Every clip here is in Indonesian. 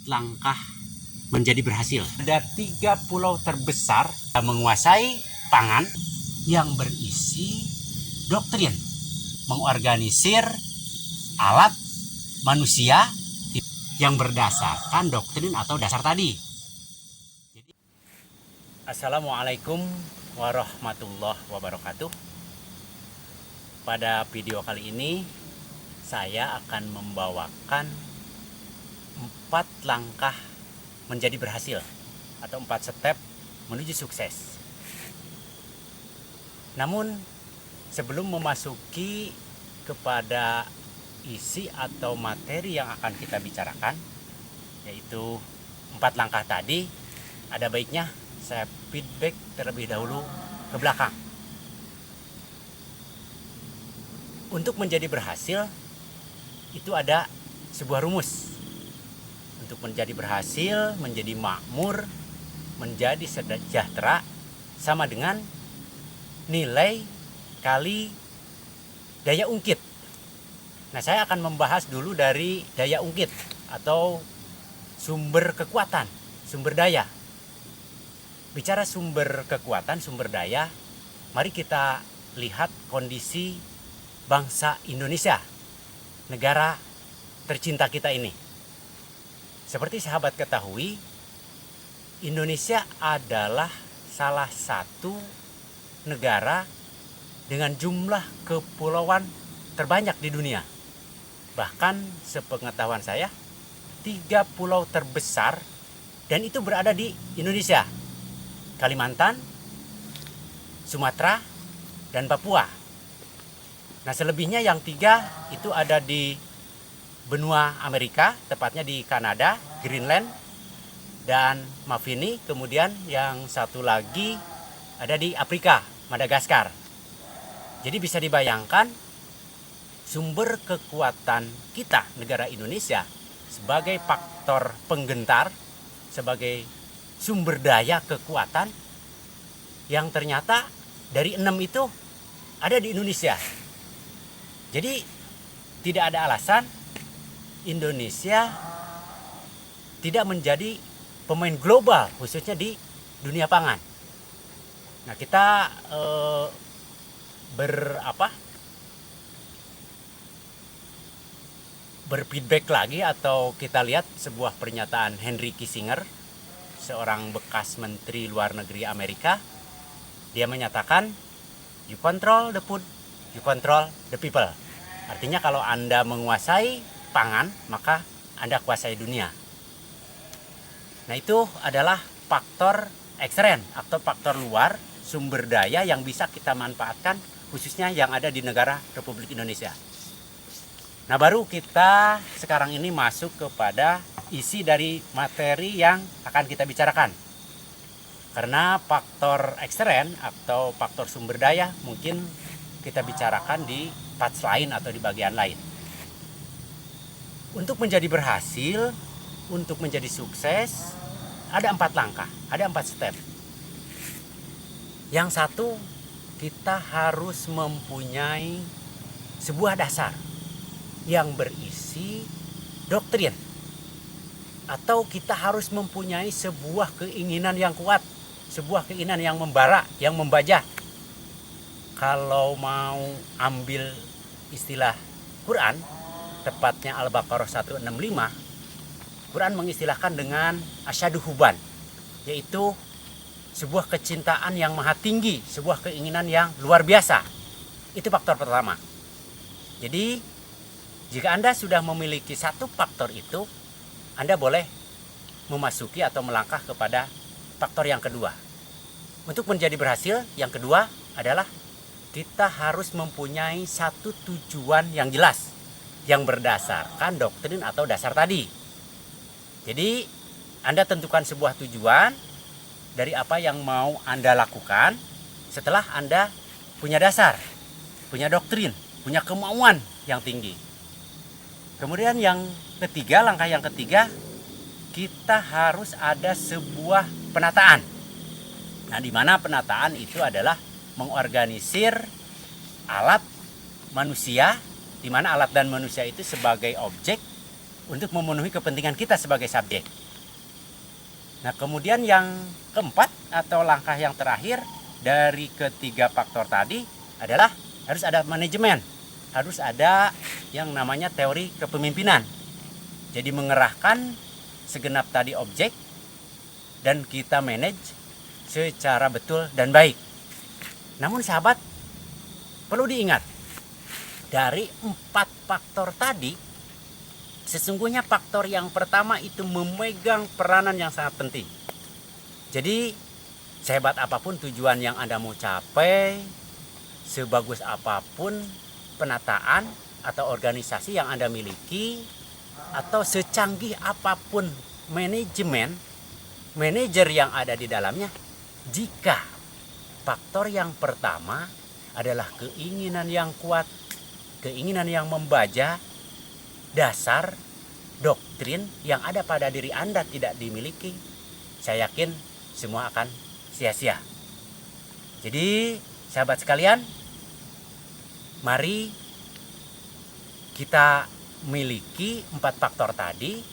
langkah menjadi berhasil. Ada 3 pulau terbesar yang menguasai pangan yang berisi doktrin mengorganisir alat manusia yang berdasarkan doktrin atau dasar tadi. Assalamualaikum warahmatullahi wabarakatuh. Pada video kali ini saya akan membawakan 4 langkah menjadi berhasil atau 4 step menuju sukses. Namun sebelum memasuki kepada isi atau materi yang akan kita bicarakan, yaitu 4 langkah tadi, ada baiknya saya feedback terlebih dahulu ke belakang. Untuk menjadi berhasil itu ada sebuah rumus. Untuk menjadi berhasil, menjadi makmur, menjadi sejahtera sama dengan nilai kali daya ungkit. Nah, saya akan membahas dulu dari daya ungkit atau sumber kekuatan, sumber daya. Bicara sumber kekuatan, sumber daya, mari kita lihat kondisi bangsa Indonesia, negara tercinta kita ini. Seperti sahabat ketahui, Indonesia adalah salah satu negara dengan jumlah kepulauan terbanyak di dunia. Bahkan sepengetahuan saya, 3 pulau terbesar dan itu berada di Indonesia. Kalimantan, Sumatera, dan Papua. Nah, selebihnya yang 3 itu ada di benua Amerika, tepatnya di Kanada, Greenland, dan Mavini. Kemudian yang satu lagi ada di Afrika, Madagaskar. Jadi bisa dibayangkan sumber kekuatan kita, negara Indonesia, sebagai faktor penggentar, sebagai sumber daya kekuatan yang ternyata dari 6 itu ada di Indonesia. Jadi tidak ada alasan Indonesia tidak menjadi pemain global, khususnya di dunia pangan. Nah, kita berfeedback lagi atau kita lihat sebuah pernyataan Henry Kissinger, seorang bekas menteri luar negeri Amerika. Dia menyatakan, you control the food, you control the people. Artinya kalau Anda menguasai pangan, maka Anda kuasai dunia. Nah, itu adalah faktor ekstern atau faktor luar, sumber daya yang bisa kita manfaatkan, khususnya yang ada di negara Republik Indonesia. Nah, baru kita sekarang ini masuk kepada isi dari materi yang akan kita bicarakan. Karena faktor ekstern atau faktor sumber daya mungkin kita bicarakan di parts lain atau di bagian lain. Untuk menjadi berhasil, untuk menjadi sukses, ada 4 langkah, ada 4 step. Yang satu, kita harus mempunyai sebuah dasar yang berisi doktrin. Atau kita harus mempunyai sebuah keinginan yang kuat, sebuah keinginan yang membara, yang membajak. Kalau mau ambil istilah Quran, tepatnya Al-Baqarah 165, Quran mengistilahkan dengan asyadu huban, yaitu sebuah kecintaan yang maha tinggi, sebuah keinginan yang luar biasa. Itu faktor pertama. Jadi jika Anda sudah memiliki satu faktor itu, Anda boleh memasuki atau melangkah kepada faktor yang kedua. Untuk menjadi berhasil, yang kedua adalah kita harus mempunyai satu tujuan yang jelas, yang berdasarkan doktrin atau dasar tadi. Jadi, Anda tentukan sebuah tujuan dari apa yang mau Anda lakukan setelah Anda punya dasar, punya doktrin, punya kemauan yang tinggi. Kemudian yang ketiga, langkah yang ketiga, kita harus ada sebuah penataan. Nah, di mana penataan itu adalah mengorganisir alat manusia, di mana alat dan manusia itu sebagai objek untuk memenuhi kepentingan kita sebagai subjek. Nah, kemudian yang keempat atau langkah yang terakhir dari ketiga faktor tadi adalah harus ada manajemen. Harus ada yang namanya teori kepemimpinan. Jadi mengerahkan segenap tadi objek dan kita manage secara betul dan baik. Namun sahabat, perlu diingat, dari 4 faktor tadi, sesungguhnya faktor yang pertama itu memegang peranan yang sangat penting. Jadi sehebat apapun tujuan yang Anda mau capai, sebagus apapun penataan atau organisasi yang Anda miliki, atau secanggih apapun manajer yang ada di dalamnya, jika faktor yang pertama adalah keinginan yang kuat, keinginan yang membaja, dasar doktrin yang ada pada diri Anda tidak dimiliki, saya yakin semua akan sia-sia. Jadi sahabat sekalian, mari kita miliki 4 faktor tadi,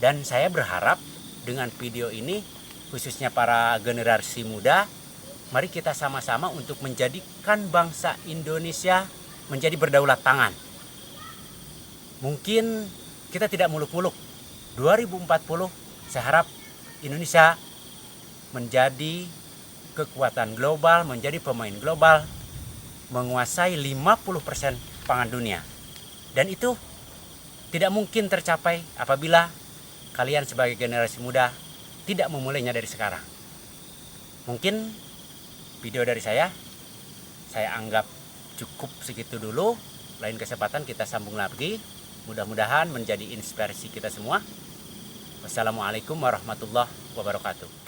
dan saya berharap dengan video ini khususnya para generasi muda, mari kita sama-sama untuk menjadikan bangsa Indonesia menjadi berdaulat pangan. Mungkin kita tidak muluk-muluk. 2040 saya harap Indonesia menjadi kekuatan global, menjadi pemain global, menguasai 50% pangan dunia. Dan itu tidak mungkin tercapai apabila kalian sebagai generasi muda tidak memulainya dari sekarang. Mungkin video dari saya anggap cukup segitu dulu. Lain kesempatan kita sambung lagi. Mudah-mudahan menjadi inspirasi kita semua. Wassalamualaikum warahmatullahi wabarakatuh.